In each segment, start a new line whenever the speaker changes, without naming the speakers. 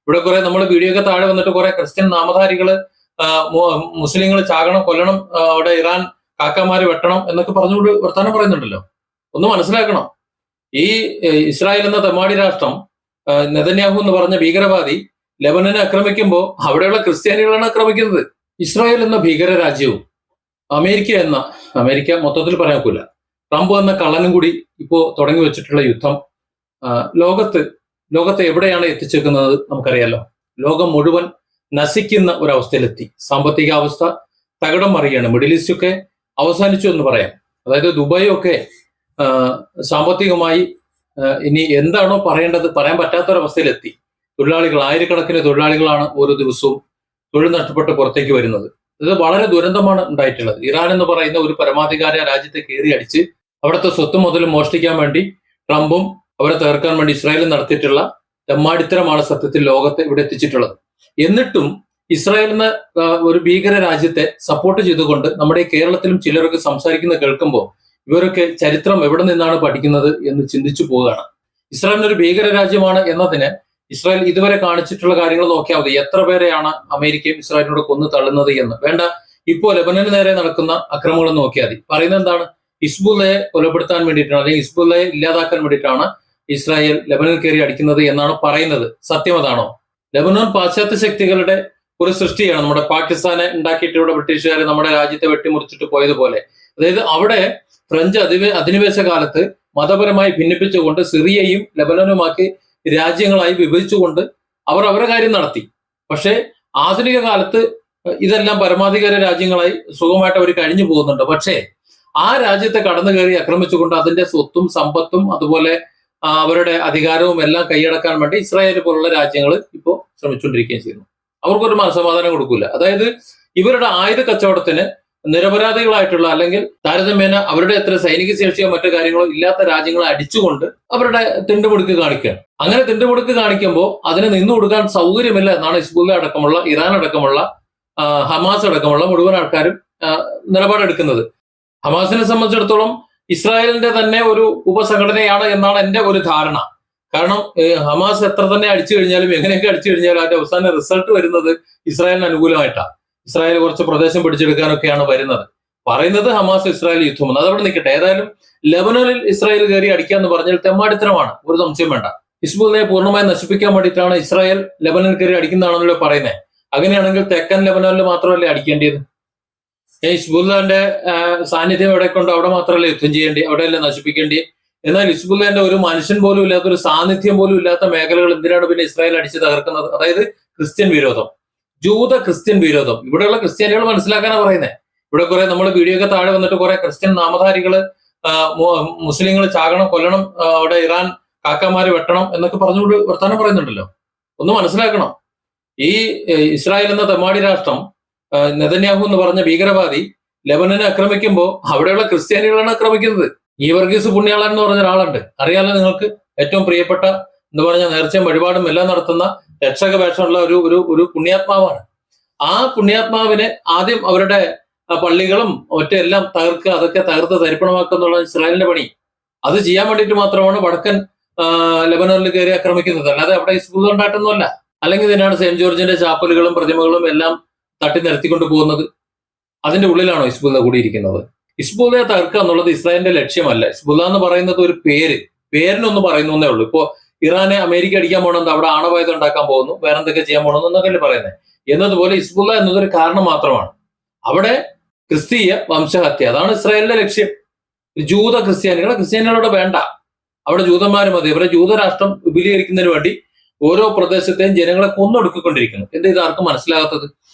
ഇവിടെ കുറെ നമ്മൾ വീഡിയോ ഒക്കെ താഴെ വന്നിട്ട് കുറെ ക്രിസ്ത്യൻ നാമധാരികള് മുസ്ലിങ്ങൾ ചാകണം, കൊല്ലണം, അവിടെ ഇറാൻ കാക്കമാര് വെട്ടണം എന്നൊക്കെ പറഞ്ഞുകൊണ്ട് വർത്താനം പറയുന്നുണ്ടല്ലോ. ഒന്ന് മനസ്സിലാക്കണം, ഈ ഇസ്രായേൽ എന്ന തെമ്മാടി രാഷ്ട്രം, നെതന്യാഹു എന്ന് പറഞ്ഞ ഭീകരവാദി ലെബനനെ ആക്രമിക്കുമ്പോൾ അവിടെയുള്ള ക്രിസ്ത്യാനികളാണ് ആക്രമിക്കുന്നത്. ഇസ്രായേൽ എന്ന ഭീകര രാജ്യവും അമേരിക്ക മൊത്തത്തിൽ പറയാൻ ഒക്കില്ല, ട്രംപ് എന്ന കള്ളനും കൂടി ഇപ്പോ തുടങ്ങി വെച്ചിട്ടുള്ള യുദ്ധം ലോകത്തെ എവിടെയാണ് എത്തിച്ചേക്കുന്നത് നമുക്കറിയാലോ. ലോകം മുഴുവൻ നശിക്കുന്ന ഒരവസ്ഥയിലെത്തി. സാമ്പത്തിക അവസ്ഥ തകിടം മറിയാണ്. മിഡിൽ ഈസ്റ്റ് ഒക്കെ അവസാനിച്ചു എന്ന് പറയാം. അതായത് ദുബായ് ഒക്കെ സാമ്പത്തികമായി ഇനി എന്താണോ പറയേണ്ടത് പറയാൻ പറ്റാത്തൊരവസ്ഥയിലെത്തി. ആയിരക്കണക്കിന് തൊഴിലാളികളാണ് ഓരോ ദിവസവും തൊഴിൽ നഷ്ടപ്പെട്ട് പുറത്തേക്ക് വരുന്നത്. ഇത് വളരെ ദുരന്തമാണ് ഉണ്ടായിട്ടുള്ളത്. ഇറാൻ എന്ന് പറയുന്ന ഒരു പരമാധികാര രാജ്യത്തെ കയറി അടിച്ച് അവിടുത്തെ സ്വത്ത് മുതലും മോഷ്ടിക്കാൻ വേണ്ടി ട്രംപും അവരെ തകർക്കാൻ വേണ്ടി ഇസ്രായേലും നടത്തിയിട്ടുള്ള തെമ്മാടിത്തരമാണ് സത്യത്തിൽ ലോകത്തെ ഇവിടെ എത്തിച്ചിട്ടുള്ളത്. എന്നിട്ടും ഇസ്രായേൽ എന്ന ഒരു ഭീകര രാജ്യത്തെ സപ്പോർട്ട് ചെയ്തുകൊണ്ട് നമ്മുടെ കേരളത്തിലും ചിലരൊക്കെ സംസാരിക്കുന്നത് കേൾക്കുമ്പോൾ ഇവരൊക്കെ ചരിത്രം എവിടെ നിന്നാണ് പഠിക്കുന്നത് എന്ന് ചിന്തിച്ചു പോവുകയാണ്. ഇസ്രായേൽ ഒരു ഭീകര രാജ്യമാണ് എന്നതിന് ഇസ്രായേൽ ഇതുവരെ കാണിച്ചിട്ടുള്ള കാര്യങ്ങൾ നോക്കിയാൽ മതി. എത്ര പേരെയാണ് അമേരിക്കയും ഇസ്രായേലിനോട് കൊന്നു തള്ളുന്നത് എന്ന്. വേണ്ട, ഇപ്പോൾ ലെബനന് നേരെ നടക്കുന്ന അക്രമങ്ങൾ നോക്കിയാൽ മതി. പറയുന്നത് എന്താണ്? ഹിസ്ബുള്ളയെ കൊലപ്പെടുത്താൻ വേണ്ടിയിട്ടാണ്, അല്ലെങ്കിൽ ഹിസ്ബുള്ളയെ ഇല്ലാതാക്കാൻ വേണ്ടിയിട്ടാണ് ഇസ്രായേൽ ലെബനൻ കയറി അടിക്കുന്നത് എന്നാണ് പറയുന്നത്. സത്യം അതാണോ? ലെബനോൻ പാശ്ചാത്യ ശക്തികളുടെ ഒരു സൃഷ്ടിയാണ്. നമ്മുടെ പാകിസ്ഥാനെ ഉണ്ടാക്കിയിട്ട് ഇവിടെ ബ്രിട്ടീഷുകാർ നമ്മുടെ രാജ്യത്തെ വെട്ടിമുറിച്ചിട്ട് പോയതുപോലെ. അതായത് അവിടെ ഫ്രഞ്ച് അധിനിവേശ കാലത്ത് മതപരമായി ഭിന്നിപ്പിച്ചുകൊണ്ട് സിറിയയും ലെബനനുമാക്കി രാജ്യങ്ങളായി വിഭജിച്ചുകൊണ്ട് അവർ അവരുടെ കാര്യം നടത്തി. പക്ഷേ ആധുനിക കാലത്ത് ഇതെല്ലാം പരമാധികാര രാജ്യങ്ങളായി സുഖമായിട്ട് അവർ കഴിഞ്ഞു പോകുന്നുണ്ട്. പക്ഷേ ആ രാജ്യത്തെ കടന്നു കയറി ആക്രമിച്ചുകൊണ്ട് അതിന്റെ സ്വത്തും സമ്പത്തും അതുപോലെ അവരുടെ അധികാരവും എല്ലാം കൈയടക്കാൻ വേണ്ടി ഇസ്രായേൽ പോലുള്ള രാജ്യങ്ങൾ ഇപ്പോൾ ശ്രമിച്ചുകൊണ്ടിരിക്കുകയും ചെയ്യുന്നു. അവർക്കൊരു മനസ്സമാധാനം കൊടുക്കില്ല. അതായത് ഇവരുടെ ആയുധ കച്ചവടത്തിന് നിരപരാധികളായിട്ടുള്ള, അല്ലെങ്കിൽ താരതമ്യേന അവരുടെ അത്ര സൈനിക ശേഷിയോ മറ്റു കാര്യങ്ങളോ ഇല്ലാത്ത രാജ്യങ്ങളെ അടിച്ചുകൊണ്ട് അവരുടെ തിണ്ടുമുടുക്ക് കാണിക്കുകയാണ്. അങ്ങനെ തിണ്ടുമുടുക്ക് കാണിക്കുമ്പോൾ അതിന് നിന്നു കൊടുക്കാൻ സൗകര്യമില്ല എന്നാണ് ഹിസ്ബുള്ള അടക്കമുള്ള, ഇറാൻ അടക്കമുള്ള, ഹമാസ് അടക്കമുള്ള മുഴുവൻ ആൾക്കാരും നിലപാടെടുക്കുന്നത്. ഹമാസിനെ സംബന്ധിച്ചിടത്തോളം ഇസ്രായേലിന്റെ തന്നെ ഒരു ഉപസംഘടനയാണ് എന്നാണ് എന്റെ ഒരു ധാരണ. കാരണം ഹമാസ് എത്ര തന്നെ അടിച്ചു കഴിഞ്ഞാലും എങ്ങനെയൊക്കെ അടിച്ചു കഴിഞ്ഞാലും അതിന്റെ അവസാന റിസൾട്ട് വരുന്നത് ഇസ്രായേലിന് അനുകൂലമായിട്ടാണ്. ഇസ്രായേൽ കുറച്ച് പ്രദേശം പിടിച്ചെടുക്കാനൊക്കെയാണ് വരുന്നത്. പറയുന്നത് ഹമാസ് ഇസ്രായേൽ യുദ്ധമെന്ന്. അതവിടെ നിൽക്കട്ടെ. ഏതായാലും ലെബനനിൽ ഇസ്രായേൽ കയറി അടിക്കാന്ന് പറഞ്ഞാൽ തെമ്മാടിത്തരമാണ്, ഒരു സംശയം വേണ്ട. ഹിസ്ബുള്ളയെ പൂർണ്ണമായി നശിപ്പിക്കാൻ വേണ്ടിയിട്ടാണ് ഇസ്രായേൽ ലെബനനിൽ കയറി അടിക്കുന്നതാണല്ലോ പറയുന്നത്. അങ്ങനെയാണെങ്കിൽ തെക്കൻ ലെബനനിൽ മാത്രമല്ലേ അടിക്കേണ്ടത്? ഹിസ്ബുള്ളന്റെ സാന്നിധ്യം എവിടെ കൊണ്ട് അവിടെ മാത്രമല്ലേ യുദ്ധം ചെയ്യേണ്ടി, അവിടെയല്ലേ നശിപ്പിക്കേണ്ടി? എന്നാൽ ഹിസ്ബുള്ളന്റെ ഒരു മനുഷ്യൻ പോലും ഇല്ലാത്ത, ഒരു സാന്നിധ്യം പോലും ഇല്ലാത്ത മേഖലകൾ എന്തിനാണ് പിന്നെ ഇസ്രായേൽ അടിച്ച് തകർക്കുന്നത്? അതായത് ക്രിസ്ത്യൻ വിരോധം, ജൂത ക്രിസ്ത്യൻ വിരോധം. ഇവിടെയുള്ള ക്രിസ്ത്യാനികൾ മനസ്സിലാക്കാനാണ് പറയുന്നത്. ഇവിടെ കുറെ നമ്മൾ വീഡിയോ ഒക്കെ താഴെ വന്നിട്ട് കുറെ ക്രിസ്ത്യൻ നാമധാരികള് മുസ്ലിങ്ങൾ ചാകണം, കൊല്ലണം, അവിടെ ഇറാൻ കാക്കമാര് വെട്ടണം എന്നൊക്കെ പറഞ്ഞുകൊണ്ട് വർത്താനം പറയുന്നുണ്ടല്ലോ. ഒന്ന് മനസ്സിലാക്കണം, ഈ ഇസ്രായേൽ എന്ന തെമ്മാടി രാഷ്ട്രം, നെതന്യാഹു എന്ന് പറഞ്ഞ ഭീകരവാദി ലെബനനെ ആക്രമിക്കുമ്പോൾ അവിടെയുള്ള ക്രിസ്ത്യാനികളാണ് ആക്രമിക്കുന്നത്. ഈ വർഗീസ് പുണ്യാളൻ എന്ന് പറഞ്ഞ ഒരാളുണ്ട്, അറിയാലോ നിങ്ങൾക്ക്. ഏറ്റവും പ്രിയപ്പെട്ട എന്ന് പറഞ്ഞാൽ നേർച്ചയും വഴിപാടും എല്ലാം നടത്തുന്ന രക്ഷക വേഷമുള്ള ഒരു പുണ്യാത്മാവാണ്. ആ പുണ്യാത്മാവിനെ ആദ്യം അവരുടെ പള്ളികളും ഒറ്റയെല്ലാം തകർക്കുക, അതൊക്കെ തകർത്ത് തരിപ്പണമാക്കുക എന്നുള്ള ഇസ്രായേലിന്റെ പണി. അത് ചെയ്യാൻ വേണ്ടിയിട്ട് മാത്രമാണ് വടക്കൻ ലെബനനിൽ കയറി ആക്രമിക്കുന്നത്. അല്ലാതെ അവിടെ ഹിസ്ബുള്ള ഉണ്ടായിട്ടൊന്നുമല്ല. അല്ലെങ്കിൽ ഇതിനാണ് സെന്റ് ജോർജിന്റെ ചാപ്പലുകളും പ്രതിമകളും എല്ലാം തട്ടി നിരത്തിക്കൊണ്ട് പോകുന്നത്. അതിന്റെ ഉള്ളിലാണോ ഹിസ്ബുള്ള കൂടിയിരിക്കുന്നത്? ഹിസ്ബുള്ളയെ തകർക്കുക എന്നുള്ളത് ഇസ്രായേലിന്റെ ലക്ഷ്യമല്ല. ഹിസ്ബുള്ള എന്ന് പറയുന്നത് ഒരു പേരിനൊന്ന് പറയുന്നേ ഉള്ളൂ. ഇപ്പോ ഇറാനെ അമേരിക്ക അടിക്കാൻ പോകണമെന്ന്, അവിടെ ആണവായുധം ഉണ്ടാക്കാൻ പോകുന്നു, വേറെ എന്തൊക്കെ ചെയ്യാൻ പോകണമെന്നൊക്കെ പറയുന്നത്. എന്നതുപോലെ ഹിസ്ബുള്ള എന്നതൊരു കാരണം മാത്രമാണ്. അവിടെ ക്രിസ്തീയ വംശഹത്യ, അതാണ് ഇസ്രായേലിന്റെ ലക്ഷ്യം. ജൂത ക്രിസ്ത്യാനികളോട് വേണ്ട, അവിടെ ജൂതന്മാരും മതി. ഇവരെ ജൂതരാഷ്ട്രം വിപുലീകരിക്കുന്നതിന് വേണ്ടി ഓരോ പ്രദേശത്തെയും ജനങ്ങളെ കൊന്നൊടുക്കിക്കൊണ്ടിരിക്കുന്നു. എന്താ ഇത് ആർക്കും മനസ്സിലാകാത്തത്?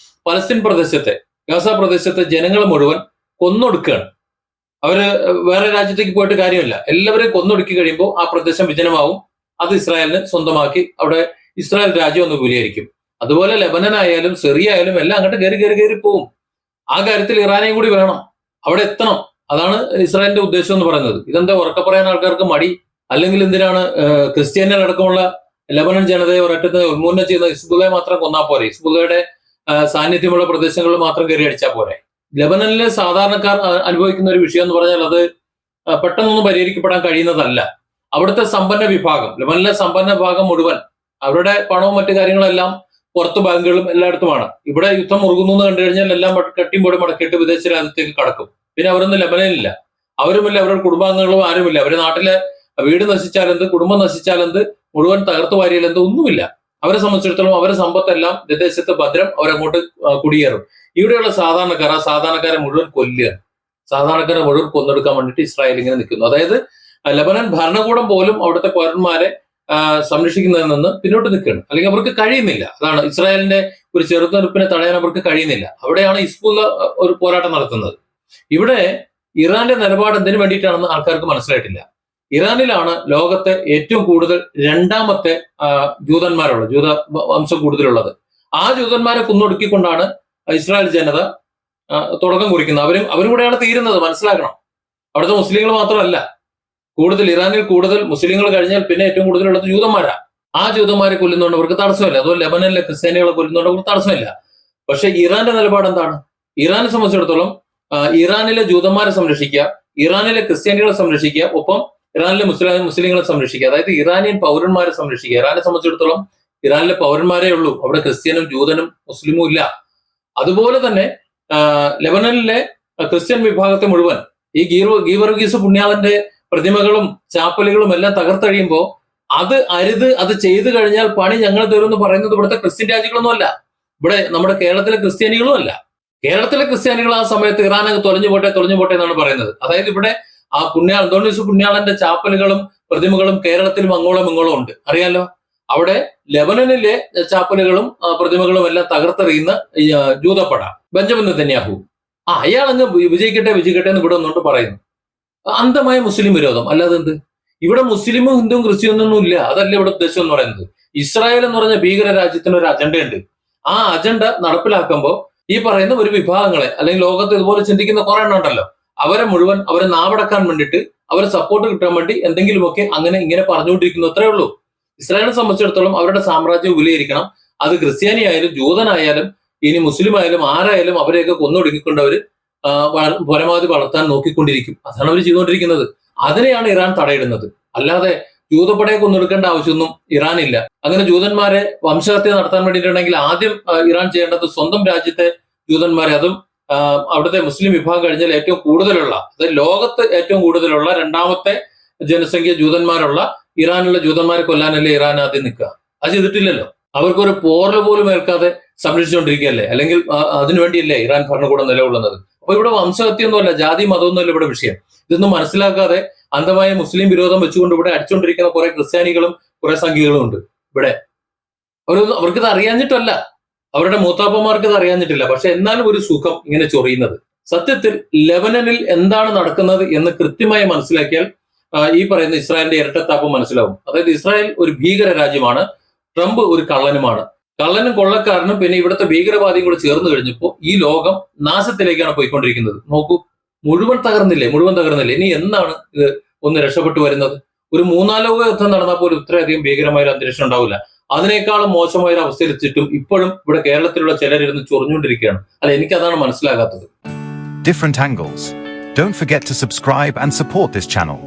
പലസ്തീൻ പ്രദേശത്തെ, ഗാസ പ്രദേശത്തെ ജനങ്ങളെ മുഴുവൻ കൊന്നൊടുക്കുകയാണ്. അവര് വേറെ രാജ്യത്തേക്ക് പോയിട്ട് കാര്യമില്ല. എല്ലാവരെയും കൊന്നൊടുക്കി കഴിയുമ്പോൾ ആ പ്രദേശം വിജനമാവും. അത് ഇസ്രായേലിന് സ്വന്തമാക്കി അവിടെ ഇസ്രായേൽ രാജ്യം ഒന്ന് വിപുലീകരിക്കും. അതുപോലെ ലെബനൻ ആയാലും സിറിയ ആയാലും എല്ലാം അങ്ങോട്ട് കയറി പോവും. ആ കാര്യത്തിൽ ഇറാനെയും കൂടി വേണം, അവിടെ എത്തണം. അതാണ് ഇസ്രായേലിന്റെ ഉദ്ദേശം എന്ന് പറയുന്നത്. ഇതെന്താ ഉറക്കെ പറയാൻ ആൾക്കാർക്ക് മടി? അല്ലെങ്കിൽ എന്തിനാണ് ക്രിസ്ത്യാനികളടക്കമുള്ള ലെബനൻ ജനതയെ ഒരറ്റത്ത് ഉന്മൂലനം ചെയ്യുന്ന ഹിസ്ബുള്ളയെ മാത്രം കൊന്നാൽ പോരെ? ഹിസ്ബുള്ളയുടെ സാന്നിധ്യമുള്ള പ്രദേശങ്ങളിൽ മാത്രം കയറി അടിച്ചാൽ പോരെ? ലെബനനിലെ സാധാരണക്കാർ അനുഭവിക്കുന്ന ഒരു വിഷയം എന്ന് പറഞ്ഞാൽ അത് പെട്ടെന്നൊന്നും പരിഹരിക്കപ്പെടാൻ കഴിയുന്നതല്ല. അവിടുത്തെ സമ്പന്ന വിഭാഗം, ലെബനനിലെ സമ്പന്ന വിഭാഗം മുഴുവൻ അവരുടെ പണവും മറ്റു കാര്യങ്ങളെല്ലാം പുറത്ത് ബാങ്കുകളും എല്ലായിടത്തുമാണ്. ഇവിടെ യുദ്ധം മുറുകുന്നു എന്ന് കണ്ടു കഴിഞ്ഞാൽ എല്ലാം കട്ടിയും പൊടി മടക്കിയിട്ട് വിദേശ രാജ്യത്തേക്ക് കടക്കും. പിന്നെ അവരൊന്നും ലെബനനിലില്ല, അവരുമില്ല, അവരുടെ കുടുംബാംഗങ്ങളും ആരുമില്ല. അവരുടെ നാട്ടിലെ വീട് നശിച്ചാലെന്ത്, കുടുംബം നശിച്ചാലെന്ത്, മുഴുവൻ തകർത്തു വാരിയാലെന്ത്, ഒന്നുമില്ല. അവരെ സംബന്ധിച്ചിടത്തോളം അവരുടെ സമ്പത്തെല്ലാം വിദേശത്ത് ഭദ്രം, അവരങ്ങോട്ട് കുടിയേറും. ഇവിടെയുള്ള സാധാരണക്കാരെ മുഴുവൻ കൊല്ലുക, സാധാരണക്കാരെ മുഴുവൻ കൊന്നെടുക്കാൻ വേണ്ടിയിട്ട് ഇസ്രായേൽ ഇങ്ങനെ നിൽക്കുന്നു. അതായത് ലെബനൻ ഭരണകൂടം പോലും അവിടുത്തെ പൗരന്മാരെ സംരക്ഷിക്കുന്നതിൽ നിന്ന് പിന്നോട്ട് നിൽക്കുകയാണ്, അല്ലെങ്കിൽ അവർക്ക് കഴിയുന്നില്ല. അതാണ് ഇസ്രായേലിന്റെ ഒരു ചെറുത്തുനിൽപ്പിനെ തടയാൻ അവർക്ക് കഴിയുന്നില്ല. അവിടെയാണ് ഹിസ്ബുള്ള ഒരു പോരാട്ടം നടത്തുന്നത്. ഇവിടെ ഇറാന്റെ നിലപാട് എന്തിനു വേണ്ടിയിട്ടാണെന്ന് ആൾക്കാർക്ക് മനസ്സിലായിട്ടില്ല. ഇറാനിലാണ് ലോകത്തെ ഏറ്റവും കൂടുതൽ രണ്ടാമത്തെ ജൂതന്മാരുള്ളത്, ജൂത വംശം കൂടുതലുള്ളത്. ആ ജൂതന്മാരെ കുന്നൊടുക്കിക്കൊണ്ടാണ് ഇസ്രായേൽ ജനത തുടക്കം കുറിക്കുന്നത്. അവരും കൂടെയാണ് തീരുന്നത്, മനസ്സിലാക്കണം. അവിടുത്തെ മുസ്ലിങ്ങൾ മാത്രമല്ല, ഇറാനിൽ കൂടുതൽ മുസ്ലിങ്ങൾ കഴിഞ്ഞാൽ പിന്നെ ഏറ്റവും കൂടുതലുള്ളത് ജൂതന്മാരാ. ആ ജൂതന്മാരെ കൊല്ലുന്നതുകൊണ്ട് അവർക്ക് തടസ്സമില്ല. അതുപോലെ ലെബനനിലെ ക്രിസ്ത്യാനികളെ കൊല്ലുന്നതുകൊണ്ട് അവർക്ക് തടസ്സമില്ല. പക്ഷെ ഇറാന്റെ നിലപാട് എന്താണ്? ഇറാനെ സംബന്ധിച്ചിടത്തോളം ഇറാനിലെ ജൂതന്മാരെ സംരക്ഷിക്കുക, ഇറാനിലെ ക്രിസ്ത്യാനികളെ സംരക്ഷിക്കുക, ഒപ്പം ഇറാനിലെ മുസ്ലിങ്ങളെ സംരക്ഷിക്കുക. അതായത് ഇറാനിയൻ പൗരന്മാരെ സംരക്ഷിക്കുക. ഇറാനെ സംബന്ധിച്ചിടത്തോളം ഇറാനിലെ പൗരന്മാരേ ഉള്ളൂ, അവിടെ ക്രിസ്ത്യനും ജൂതനും മുസ്ലിമും ഇല്ല. അതുപോലെ തന്നെ ലെബനനിലെ ക്രിസ്ത്യൻ വിഭാഗത്തെ മുഴുവൻ ഈ ഗീവർഗീസ് പുണ്യാളന്റെ പ്രതിമകളും ചാപ്പലുകളും എല്ലാം തകർത്തഴിയുമ്പോൾ അത് അരുത്, അത് ചെയ്തു കഴിഞ്ഞാൽ പണി ഞങ്ങൾ തരുമെന്ന് പറയുന്നത് ഇവിടുത്തെ ക്രിസ്ത്യൻ രാജ്യങ്ങളൊന്നും അല്ല, ഇവിടെ നമ്മുടെ കേരളത്തിലെ ക്രിസ്ത്യാനികളും അല്ല. കേരളത്തിലെ ക്രിസ്ത്യാനികൾ ആ സമയത്ത് ഇറാനൊക്കെ തൊലഞ്ഞു പോട്ടെ എന്നാണ് പറയുന്നത്. അതായത് ഇവിടെ ആ അന്തോണീസ് പുണ്യാളന്റെ ചാപ്പലുകളും പ്രതിമകളും കേരളത്തിലും അങ്ങോളം ഇങ്ങോളം ഉണ്ട്, അറിയാലോ. അവിടെ ലെബനനിലെ ചാപ്പലുകളും പ്രതിമകളും എല്ലാം തകർത്തെറിയുന്ന ജൂതപ്പട ബെഞ്ചമിൻ നെതന്യാഹു, അയാളങ്ങ് വിജയിക്കട്ടെ എന്ന് ഇവിടെ ഒന്നുകൊണ്ട് പറയുന്നു. അന്ധമായ മുസ്ലിം വിരോധം, അല്ലാതെ എന്ത്? ഇവിടെ മുസ്ലിമും ഹിന്ദുവും ക്രിസ്ത്യനൊന്നും ഇല്ല, അതല്ല ഇവിടെ ഉദ്ദേശം എന്ന് പറയുന്നത്. ഇസ്രായേൽ എന്ന് പറഞ്ഞ ഭീകര രാജ്യത്തിന് ഒരു അജണ്ടയുണ്ട്. ആ അജണ്ട നടപ്പിലാക്കുമ്പോൾ ഈ പറയുന്ന ഒരു വിഭാഗങ്ങളെ, അല്ലെങ്കിൽ ലോകത്ത് ഇതുപോലെ ചിന്തിക്കുന്ന കുറെ എണ്ണം ഉണ്ടല്ലോ, അവരെ നാവടക്കാൻ വേണ്ടിയിട്ട്, അവരെ സപ്പോർട്ട് കിട്ടാൻ വേണ്ടി എന്തെങ്കിലുമൊക്കെ അങ്ങനെ ഇങ്ങനെ പറഞ്ഞുകൊണ്ടിരിക്കുന്നു, അത്രേ ഉള്ളൂ. ഇസ്രായേലിനെ സംബന്ധിച്ചിടത്തോളം അവരുടെ സാമ്രാജ്യം വിലയിരിക്കണം. അത് ക്രിസ്ത്യാനിയായാലും ജൂതനായാലും ഇനി മുസ്ലിം ആയാലും ആരായാലും അവരെയൊക്കെ കൊന്നൊടുക്കിക്കൊണ്ട് അവർ പരമാവധി വളർത്താൻ നോക്കിക്കൊണ്ടിരിക്കും. അതാണ് അവർ ചെയ്തുകൊണ്ടിരിക്കുന്നത്. അതിനെയാണ് ഇറാൻ തടയിടുന്നത്. അല്ലാതെ ജൂതപ്പടയെ കൊന്നൊടുക്കേണ്ട ആവശ്യമൊന്നും ഇറാനില്ല. അങ്ങനെ ജൂതന്മാരെ വംശഹത്യ നടത്താൻ വേണ്ടിയിട്ടുണ്ടെങ്കിൽ ആദ്യം ഇറാൻ ചെയ്യേണ്ടത് സ്വന്തം രാജ്യത്തെ ജൂതന്മാരെ, അതും അവിടുത്തെ മുസ്ലിം വിഭാഗം കഴിഞ്ഞാൽ ഏറ്റവും കൂടുതലുള്ള, അതായത് ലോകത്ത് ഏറ്റവും കൂടുതലുള്ള രണ്ടാമത്തെ ജനസംഖ്യ ജൂതന്മാരുള്ള ഇറാനിലെ ജൂതന്മാരെ കൊല്ലാനല്ലേ ഇറാൻ ആദ്യം നിൽക്കുക. അത് ചെയ്തിട്ടില്ലല്ലോ. അവർക്കൊരു പോറൽ പോലും ഏൽക്കാതെ സംരക്ഷിച്ചുകൊണ്ടിരിക്കുകയല്ലേ, അല്ലെങ്കിൽ അതിനുവേണ്ടിയല്ലേ ഇറാൻ ഭരണകൂടം നിലകൊള്ളുന്നത്. അപ്പൊ ഇവിടെ വംശഹത്യൊന്നുമല്ല, ജാതി മതമൊന്നുമല്ല ഇവിടെ വിഷയം. ഇതൊന്നും മനസ്സിലാക്കാതെ അന്ധമായ മുസ്ലിം വിരോധം വെച്ചുകൊണ്ട് ഇവിടെ അടിച്ചുകൊണ്ടിരിക്കുന്ന കുറെ ക്രിസ്ത്യാനികളും കുറെ സംഖ്യകളും ഉണ്ട് ഇവിടെ. അവർക്കിത് അറിയാഞ്ഞിട്ടല്ല, അവരുടെ മൂത്താപ്പന്മാർക്ക് ഇത് അറിയാഞ്ഞിട്ടില്ല. പക്ഷെ എന്നാലും ഒരു സുഖം ഇങ്ങനെ ചൊറിയുന്നത്. സത്യത്തിൽ ലെബനനിൽ എന്താണ് നടക്കുന്നത് എന്ന് കൃത്യമായി മനസ്സിലാക്കിയാൽ ഈ പറയുന്ന ഇസ്രായേലിന്റെ ഇരട്ടത്താപ്പ് മനസ്സിലാവും. അതായത് ഇസ്രായേൽ ഒരു ഭീകര രാജ്യമാണ്, ട്രംപ് ഒരു കള്ളനും കൊള്ളക്കാരനും പിന്നെ ഇവിടുത്തെ ഭീകരവാദിയും കൂടെ ചേർന്ന് കഴിഞ്ഞപ്പോൾ ഈ ലോകം നാശത്തിലേക്കാണ് പോയിക്കൊണ്ടിരിക്കുന്നത്. നോക്കൂ, മുഴുവൻ തകർന്നില്ലേ. ഇനി എന്നാണ് ഇത് ഒന്ന് രക്ഷപ്പെട്ടു വരുന്നത്? ഒരു 3-4 ലോക യുദ്ധം നടന്നാൽ പോലും ഇത്രയധികം ഭീകരമായ ഒരു അന്തരീക്ഷം ഉണ്ടാവില്ല. അതിനേക്കാളും മോശമായ ഒരു അവസ്ഥയിൽ എത്തിയിട്ടും ഇപ്പോഴും ഇവിടെ കേരളത്തിലുള്ള ചിലരിരുന്ന് ചൊറിഞ്ഞുകൊണ്ടിരിക്കുകയാണ്. അല്ല, എനിക്കതാണ് മനസ്സിലാകാത്തത്.
Different angles. Don't forget to subscribe and support this channel.